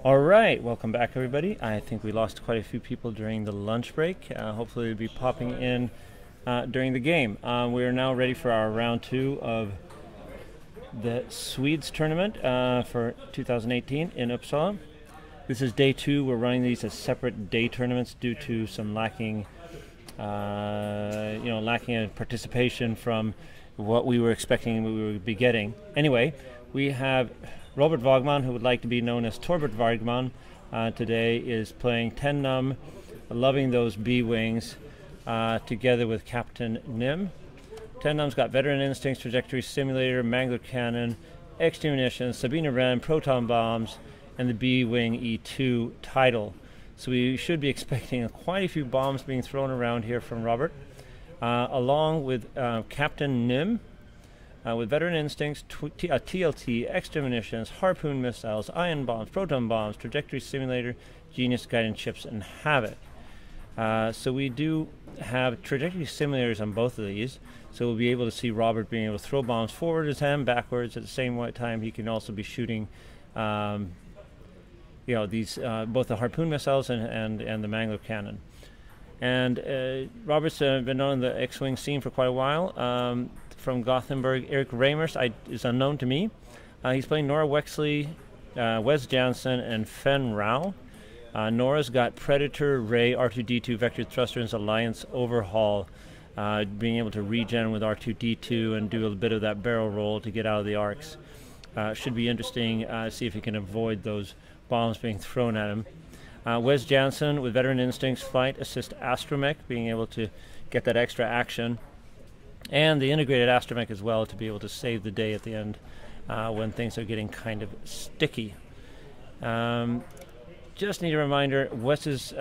All right, welcome back, everybody. I think we lost quite a few people during the lunch break. Hopefully, they'll be popping in during the game. We are now ready for our round 2 of the Swedes tournament for 2018 in Uppsala. This is day 2. We're running these as separate day tournaments due to some lacking in participation from what we were expecting we would be getting. Anyway, we have Robert Wagman, who would like to be known as Torbert Wagman, today is playing 10 num, loving those B-wings, together with Captain Nim. 10 num's got Veteran Instincts, Trajectory Simulator, Mangler Cannon, Extra Munitions, Sabina Wren, Proton Bombs, and the B-Wing E2 title. So we should be expecting quite a few bombs being thrown around here from Robert, along with Captain Nim, with Veteran Instincts, TLT, Extra Munitions, Harpoon Missiles, Ion Bombs, Proton Bombs, Trajectory Simulator, Genius Guidance Chips, and Havoc. So we do have Trajectory Simulators on both of these, so we'll be able to see Robert being able to throw bombs forwards and backwards. At the same time, he can also be shooting these both the Harpoon Missiles and the Mangler Cannon. And Robert's been on the X-Wing scene for quite a while. From Gothenburg, Eric Reimers is unknown to me. He's playing Nora Wexley, Wes Jansen, and Fen Rao. Nora's got Predator, Ray, R2-D2, Vector Thruster, and Alliance Overhaul, being able to regen with R2-D2 and do a bit of that barrel roll to get out of the arcs. Should be interesting, see if he can avoid those bombs being thrown at him. Wes Jansen with Veteran Instincts, Flight Assist Astromech, being able to get that extra action. And the integrated astromech as well to be able to save the day at the end when things are getting kind of sticky. Just need a reminder, Wes's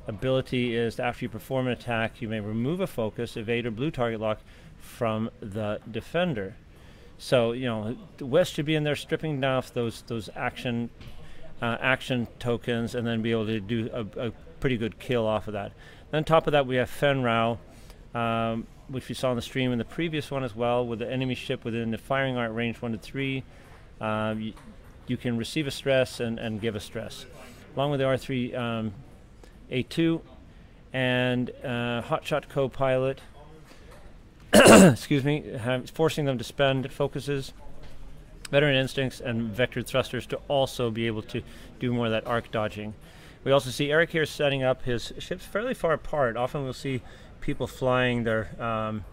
ability is after you perform an attack, you may remove a focus, evade, or blue target lock from the defender. So, Wes should be in there stripping off those action tokens and then be able to do a pretty good kill off of that. Then on top of that, we have Fen Rao, which we saw on the stream in the previous one as well, with the enemy ship within the firing arc range 1 to 3. You can receive a stress and give a stress. Along with the R3 A2 and Hotshot co-pilot, excuse me, forcing them to spend focuses, Veteran Instincts, and Vector Thrusters to also be able to do more of that arc dodging. We also see Eric here setting up his ships fairly far apart. Often we'll see people flying their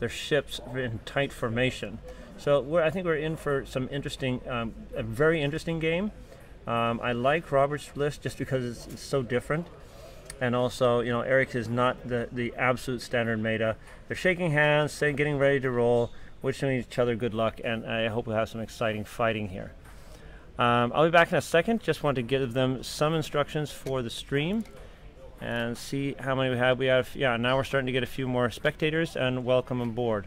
ships in tight formation. So I think we're in for some interesting, a very interesting game. I like Robert's list just because it's so different. And also, Eric is not the absolute standard meta. They're shaking hands, saying, getting ready to roll, wishing each other good luck, and I hope we'll have some exciting fighting here. I'll be back in a second. Just want to give them some instructions for the stream and see how many we have. Now we're starting to get a few more spectators, and welcome aboard.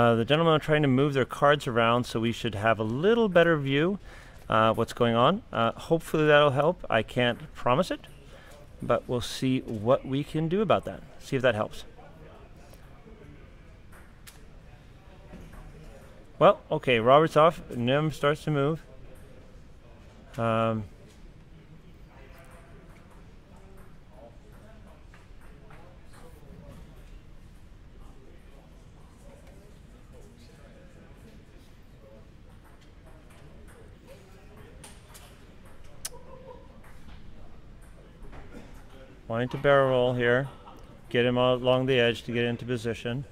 The gentlemen are trying to move their cards around, so we should have a little better view what's going on. Hopefully that'll help. I can't promise it, but we'll see what we can do about that. See if that helps. Well, okay, Robert's off. Nim starts to move. Wanting to barrel roll here. Get him along the edge to get into position.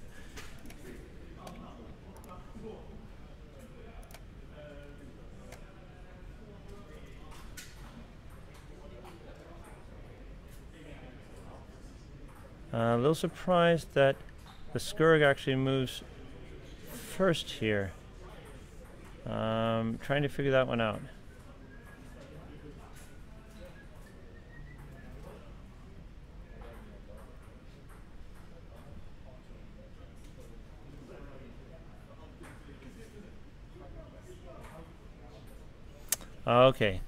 A little surprised that the Skurg actually moves first here. Trying to figure that one out. Okay,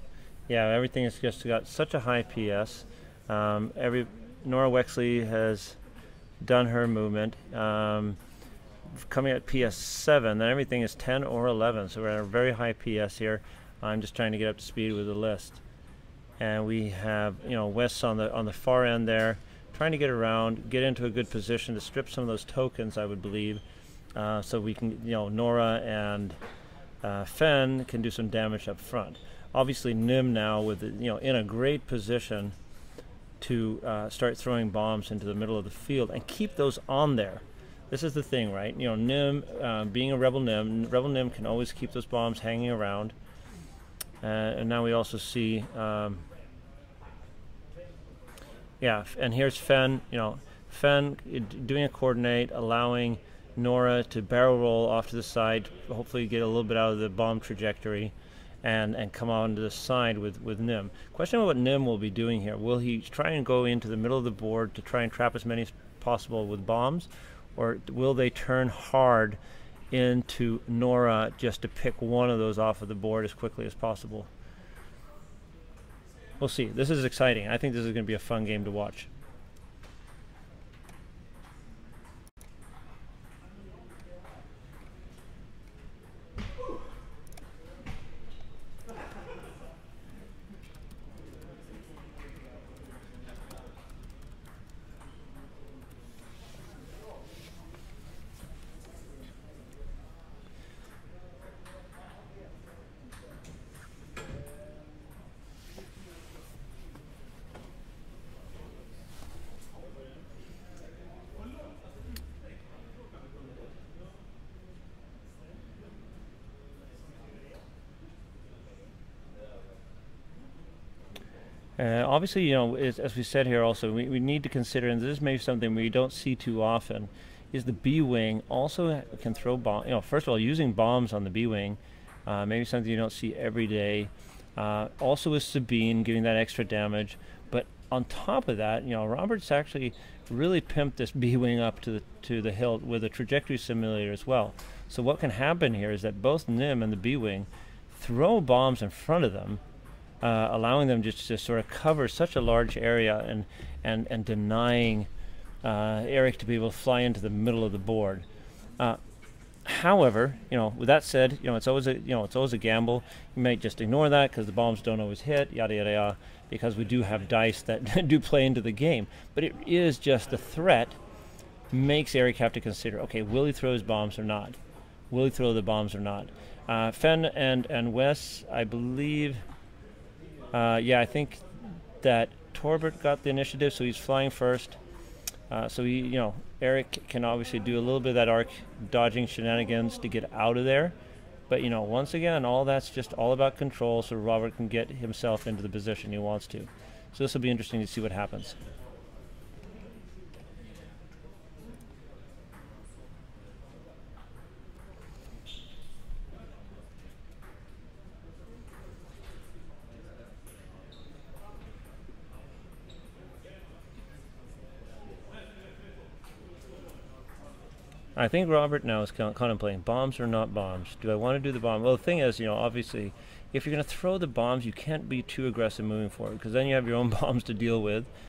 yeah, everything has just got such a high PS. Nora Wexley has done her movement. Coming at PS 7, then everything is 10 or 11, so we're at a very high PS here. I'm just trying to get up to speed with the list. And we have, Wes on the far end there, trying to get around, get into a good position to strip some of those tokens, I would believe, so we can, Nora and Fen can do some damage up front. Obviously, Nim now with in a great position to start throwing bombs into the middle of the field and keep those on there. This is the thing, right? Nim, being a Rebel Nim can always keep those bombs hanging around. And now we also see, yeah, and here's Fen, Fen doing a coordinate, allowing Nora to barrel roll off to the side, hopefully get a little bit out of the bomb trajectory, and come on to the side with Nim. Question about what Nim will be doing here. Will he try and go into the middle of the board to try and trap as many as possible with bombs? Or will they turn hard into Nora just to pick one of those off of the board as quickly as possible? We'll see. This is exciting. I think this is going to be a fun game to watch. Obviously, as we said here also, we need to consider, and this is maybe something we don't see too often, is the B-Wing also can throw bombs. First of all, using bombs on the B-Wing, maybe something you don't see every day. Also with Sabine giving that extra damage. But on top of that, Robert's actually really pimped this B-Wing up to the hilt with a trajectory simulator as well. So what can happen here is that both Nim and the B-Wing throw bombs in front of them, allowing them just to sort of cover such a large area and denying Eric to be able to fly into the middle of the board. However, with that said, it's always a gamble. You might just ignore that because the bombs don't always hit, yada yada yada, because we do have dice that do play into the game. But it is just the threat makes Eric have to consider, okay, will he throw his bombs or not? Will he throw the bombs or not? Fen and Wes, I believe. Yeah, I think that Torbert got the initiative, so he's flying first. So Eric can obviously do a little bit of that arc dodging shenanigans to get out of there. But once again, all that's just all about control, so Robert can get himself into the position he wants to. So this will be interesting to see what happens. I think Robert now is contemplating bombs or not bombs. Do I want to do the bomb? Well, the thing is, obviously, if you're going to throw the bombs, you can't be too aggressive moving forward because then you have your own bombs to deal with.